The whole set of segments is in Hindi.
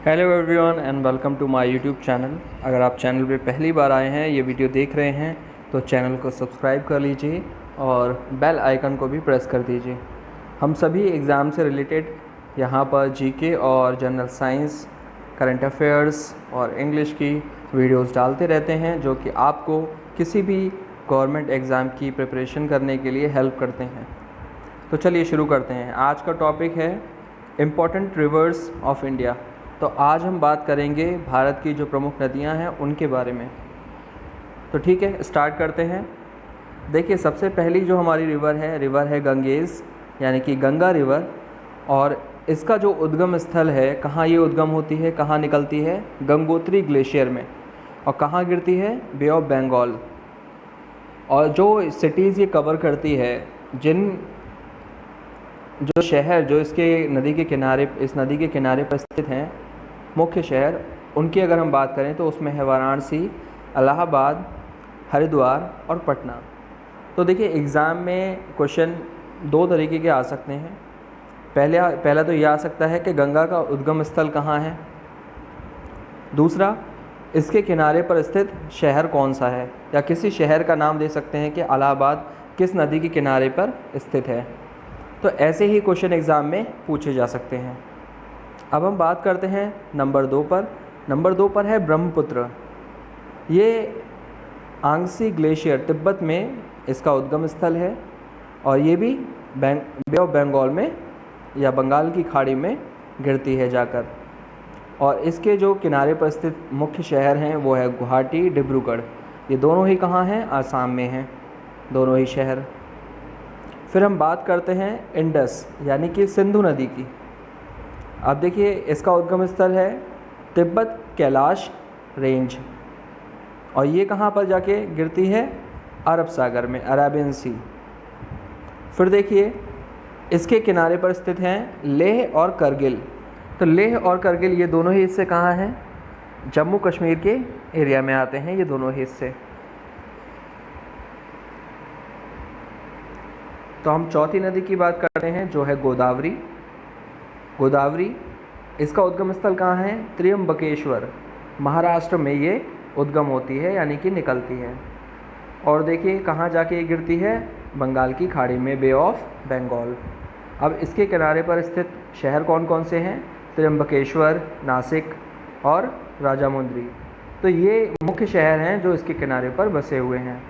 Hello everyone and welcome to my YouTube channel. अगर आप चैनल पे पहली बार आए हैं, ये वीडियो देख रहे हैं, तो चैनल को सब्सक्राइब कर लीजिए और बेल आइकन को भी प्रेस कर दीजिए। हम सभी एग्ज़ाम से रिलेटेड यहाँ पर जीके और जनरल साइंस, करंट अफेयर्स और इंग्लिश की वीडियोस डालते रहते हैं, जो कि आपको किसी भी गवर्नमेंट एग्ज़ाम की प्रिपरेशन करने के लिए हेल्प करते हैं। तो चलिए शुरू करते हैं। आज का टॉपिक है इम्पॉर्टेंट रिवर्स ऑफ इंडिया। तो आज हम बात करेंगे भारत की जो प्रमुख नदियां हैं उनके बारे में। तो ठीक है, स्टार्ट करते हैं। देखिए, सबसे पहली जो हमारी रिवर है गंगेज़, यानी कि गंगा रिवर। और इसका जो उद्गम स्थल है, कहाँ ये उद्गम होती है, कहाँ निकलती है, गंगोत्री ग्लेशियर में। और कहाँ गिरती है, बे ऑफ बंगाल। और जो सिटीज़ ये कवर करती है, जो शहर जो इस नदी के किनारे पर स्थित हैं, मुख्य शहर, उनकी अगर हम बात करें तो उसमें है वाराणसी, इलाहाबाद, हरिद्वार और पटना। तो देखिए, एग्ज़ाम में क्वेश्चन दो तरीके के आ सकते हैं। पहला तो ये आ सकता है कि गंगा का उद्गम स्थल कहाँ है। दूसरा, इसके किनारे पर स्थित शहर कौन सा है, या किसी शहर का नाम दे सकते हैं कि इलाहाबाद किस नदी के किनारे पर स्थित है। तो ऐसे ही क्वेश्चन एग्ज़ाम में पूछे जा सकते हैं। अब हम बात करते हैं नंबर 2 पर। नंबर 2 पर है ब्रह्मपुत्र। ये आंगसी ग्लेशियर, तिब्बत में इसका उद्गम स्थल है, और ये भी बे ऑफ बंगाल में या बंगाल की खाड़ी में गिरती है जाकर। और इसके जो किनारे पर स्थित मुख्य शहर हैं वो है गुवाहाटी, डिब्रूगढ़। ये दोनों ही कहाँ हैं, आसाम में हैं दोनों ही शहर। फिर हम बात करते हैं इंडस यानी कि सिंधु नदी की। अब देखिए, इसका उद्गम स्थल है तिब्बत कैलाश रेंज, और ये कहाँ पर जाके गिरती है, अरब सागर में, अरेबियन सी। फिर देखिए, इसके किनारे पर स्थित हैं लेह और करगिल। तो लेह और करगिल ये दोनों ही हिस्से कहाँ हैं, जम्मू कश्मीर के एरिया में आते हैं ये दोनों ही हिस्से। तो हम चौथी नदी की बात करते हैं, जो है गोदावरी। गोदावरी, इसका उद्गम स्थल कहाँ है, त्र्यंबकेश्वर, महाराष्ट्र में ये उद्गम होती है, यानी कि निकलती है। और देखिए कहाँ जाके ये गिरती है, बंगाल की खाड़ी में, बे ऑफ बंगाल। अब इसके किनारे पर स्थित शहर कौन कौन से हैं, त्र्यंबकेश्वर, नासिक और राजामुंद्री। तो ये मुख्य शहर हैं जो इसके किनारे पर बसे हुए हैं।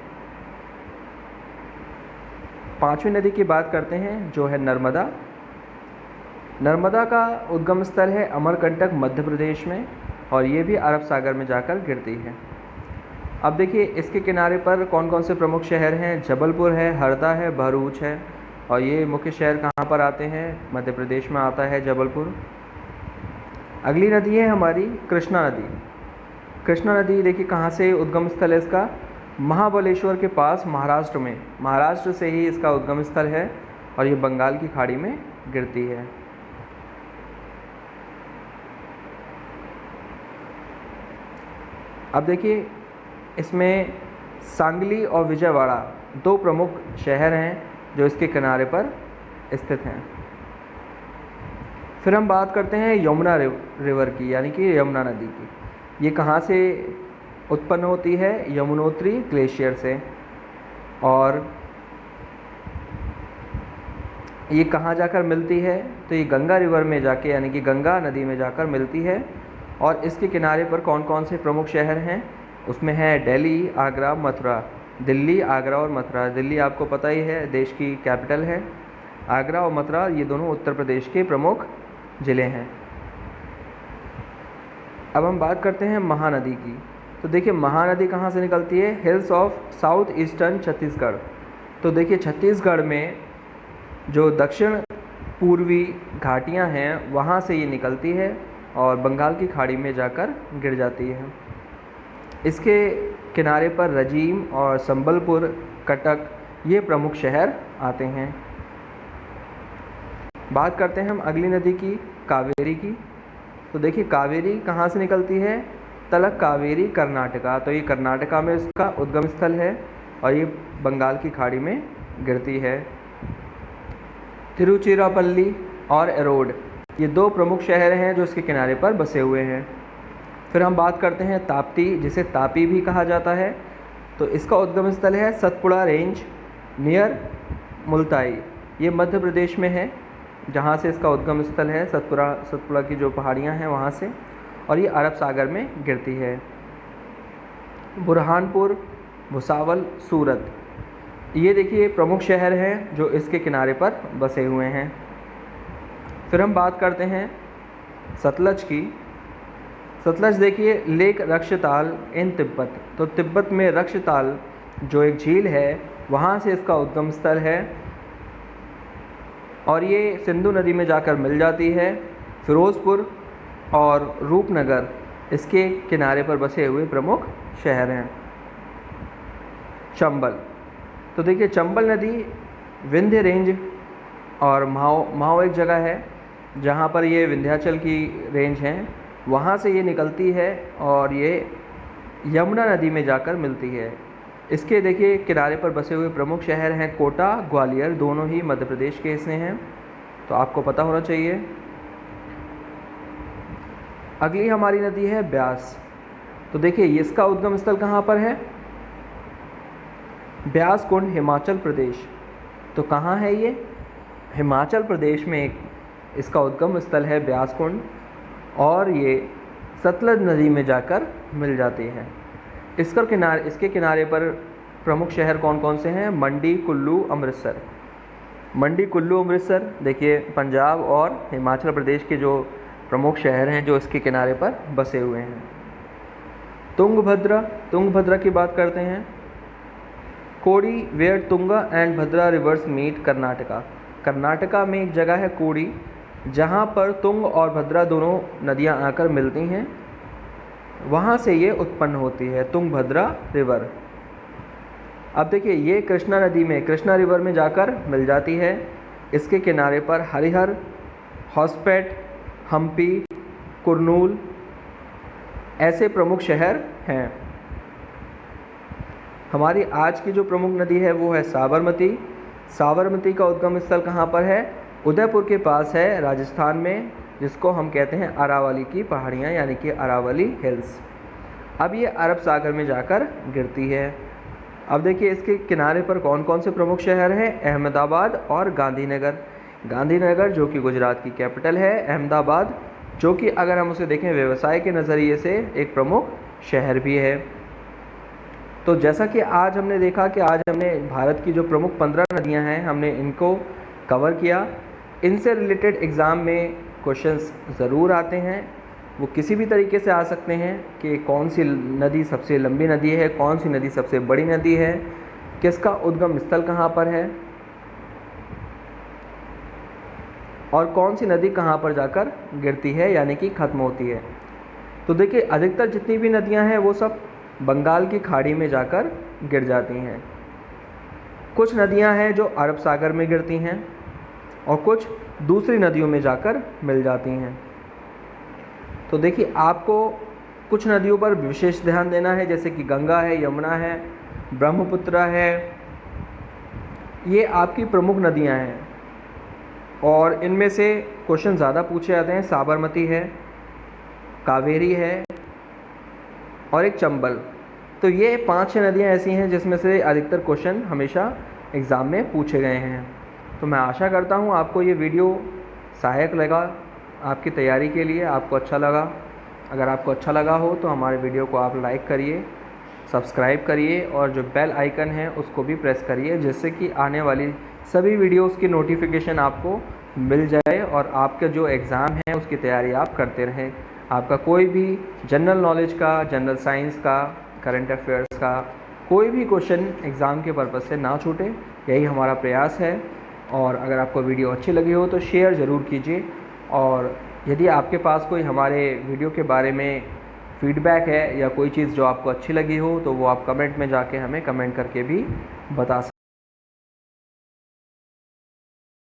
पांचवी नदी की बात करते हैं, जो है नर्मदा। नर्मदा का उद्गम स्थल है अमरकंटक, मध्य प्रदेश में, और ये भी अरब सागर में जाकर गिरती है। अब देखिए, इसके किनारे पर कौन कौन से प्रमुख शहर हैं, जबलपुर है, हरदा है, भरूच है। और ये मुख्य शहर कहाँ पर आते हैं, मध्य प्रदेश में आता है जबलपुर। अगली नदी है हमारी कृष्णा नदी। कृष्णा नदी देखिए कहाँ से उद्गम स्थल है इसका, महाबलेश्वर के पास, महाराष्ट्र में। महाराष्ट्र से ही इसका उद्गम स्थल है, और ये बंगाल की खाड़ी में गिरती है। अब देखिए, इसमें सांगली और विजयवाड़ा दो प्रमुख शहर हैं जो इसके किनारे पर स्थित हैं। फिर हम बात करते हैं यमुना रिवर की, यानी कि यमुना नदी की। ये कहाँ से उत्पन्न होती है, यमुनोत्री ग्लेशियर से। और ये कहाँ जाकर मिलती है, तो ये गंगा रिवर में जाके, यानी कि गंगा नदी में जाकर मिलती है। और इसके किनारे पर कौन कौन से प्रमुख शहर हैं, उसमें है दिल्ली, आगरा, मथुरा। दिल्ली, आगरा और मथुरा। दिल्ली आपको पता ही है, देश की कैपिटल है। आगरा और मथुरा ये दोनों उत्तर प्रदेश के प्रमुख ज़िले हैं। अब हम बात करते हैं महानदी की। तो देखिए, महानदी कहाँ से निकलती है, hills of south eastern Chhattisgarh. तो देखिए, छत्तीसगढ़ में जो दक्षिण पूर्वी घाटियाँ हैं वहाँ से ये निकलती है, और बंगाल की खाड़ी में जाकर गिर जाती है। इसके किनारे पर रजीम और संबलपुर, कटक ये प्रमुख शहर आते हैं। बात करते हैं हम अगली नदी की, कावेरी की। तो देखिए, कावेरी कहाँ से निकलती है, तलक कावेरी, कर्नाटका। तो ये कर्नाटका में इसका उद्गम स्थल है, और ये बंगाल की खाड़ी में गिरती है। तिरुचिरापल्ली और एरोड ये 2 प्रमुख शहर हैं जो इसके किनारे पर बसे हुए हैं। फिर हम बात करते हैं ताप्ती, जिसे तापी भी कहा जाता है। तो इसका उद्गम स्थल है सतपुड़ा रेंज नियर मुल्ताई। ये मध्य प्रदेश में है, जहाँ से इसका उद्गम स्थल है सतपुड़ा की जो पहाड़ियाँ हैं वहाँ से, और ये अरब सागर में गिरती है। बुरहानपुर, भुसावल, सूरत, ये देखिए प्रमुख शहर हैं जो इसके किनारे पर बसे हुए हैं। फिर हम बात करते हैं सतलज की। सतलज देखिए लेक रक्षताल इन तिब्बत। तो तिब्बत में रक्षताल जो एक झील है वहाँ से इसका उद्गम स्थल है, और ये सिंधु नदी में जाकर मिल जाती है। फिरोज़पुर और रूपनगर इसके किनारे पर बसे हुए प्रमुख शहर हैं। चंबल, तो देखिए चंबल नदी विंध्य रेंज और माओ एक जगह है जहाँ पर ये विंध्याचल की रेंज हैं, वहाँ से ये निकलती है और ये यमुना नदी में जाकर मिलती है। इसके देखिए किनारे पर बसे हुए प्रमुख शहर हैं कोटा, ग्वालियर, दोनों ही मध्य प्रदेश के हिस्से हैं, तो आपको पता होना चाहिए। अगली हमारी नदी है ब्यास। तो देखिए इसका उद्गम स्थल कहाँ पर है? ब्यास कुंड, हिमाचल प्रदेश। तो कहाँ है ये? हिमाचल प्रदेश में इसका उद्गम स्थल है ब्यास कुंड, और ये सतलज नदी में जाकर मिल जाती है। इसके किनारे पर प्रमुख शहर कौन कौन से हैं? मंडी, कुल्लू, अमृतसर। मंडी, कुल्लू, अमृतसर देखिए पंजाब और हिमाचल प्रदेश के जो प्रमुख शहर हैं जो इसके किनारे पर बसे हुए हैं। तुंगभद्रा की बात करते हैं। Kodi, where Tunga and Bhadra rivers meet, Karnataka. Karnataka में एक जगह है कोडी, जहाँ पर तुंग और भद्रा दोनों नदियाँ आकर मिलती हैं, वहाँ से ये उत्पन्न होती है तुंगभद्रा रिवर। अब देखिए ये कृष्णा नदी में, कृष्णा रिवर में जाकर मिल जाती है। इसके किनारे पर हरिहर, हॉस्पेट, हम्पी, कुरनूल ऐसे प्रमुख शहर हैं। हमारी आज की जो प्रमुख नदी है वो है साबरमती। साबरमती का उद्गम स्थल कहाँ पर है? उदयपुर के पास है, राजस्थान में, जिसको हम कहते हैं अरावली की पहाड़ियाँ, यानी कि अरावली हिल्स। अब ये अरब सागर में जाकर गिरती है। अब देखिए इसके किनारे पर कौन कौन से प्रमुख शहर हैं? अहमदाबाद और गांधीनगर। गांधीनगर जो कि गुजरात की कैपिटल है, अहमदाबाद जो कि अगर हम उसे देखें व्यवसाय के नज़रिए से एक प्रमुख शहर भी है। तो जैसा कि आज हमने देखा कि आज हमने भारत की जो प्रमुख 15 नदियां हैं हमने इनको कवर किया। इनसे रिलेटेड एग्ज़ाम में क्वेश्चंस ज़रूर आते हैं, वो किसी भी तरीके से आ सकते हैं कि कौन सी नदी सबसे लंबी नदी है, कौन सी नदी सबसे बड़ी नदी है, किसका उद्गम स्थल कहाँ पर है, और कौन सी नदी कहाँ पर जाकर गिरती है यानी कि ख़त्म होती है। तो देखिए अधिकतर जितनी भी नदियाँ हैं वो सब बंगाल की खाड़ी में जाकर गिर जाती हैं। कुछ नदियाँ हैं जो अरब सागर में गिरती हैं और कुछ दूसरी नदियों में जाकर मिल जाती हैं। तो देखिए आपको कुछ नदियों पर विशेष ध्यान देना है, जैसे कि गंगा है, यमुना है, ब्रह्मपुत्र है, ये आपकी प्रमुख नदियाँ हैं और इनमें से क्वेश्चन ज़्यादा पूछे जाते हैं। साबरमती है, कावेरी है और एक चंबल। तो ये 5-6 नदियाँ ऐसी हैं जिसमें से अधिकतर क्वेश्चन हमेशा एग्ज़ाम में पूछे गए हैं। तो मैं आशा करता हूँ आपको ये वीडियो सहायक लगा आपकी तैयारी के लिए, आपको अच्छा लगा। अगर आपको अच्छा लगा हो तो हमारे वीडियो को आप लाइक करिए, सब्सक्राइब करिए और जो बेल आइकन है उसको भी प्रेस करिए, जिससे कि आने वाली सभी वीडियोस की नोटिफिकेशन आपको मिल जाए और आपका जो एग्ज़ाम है उसकी तैयारी आप करते रहें। आपका कोई भी जनरल नॉलेज का, जनरल साइंस का, करंट अफेयर्स का कोई भी क्वेश्चन एग्ज़ाम के पर्पज़ से ना छूटे, यही हमारा प्रयास है। और अगर आपको वीडियो अच्छी लगी हो तो शेयर ज़रूर कीजिए, और यदि आपके पास कोई हमारे वीडियो के बारे में फीडबैक है या कोई चीज़ जो आपको अच्छी लगी हो तो वो आप कमेंट में जाके हमें कमेंट करके भी बता सकते हैं।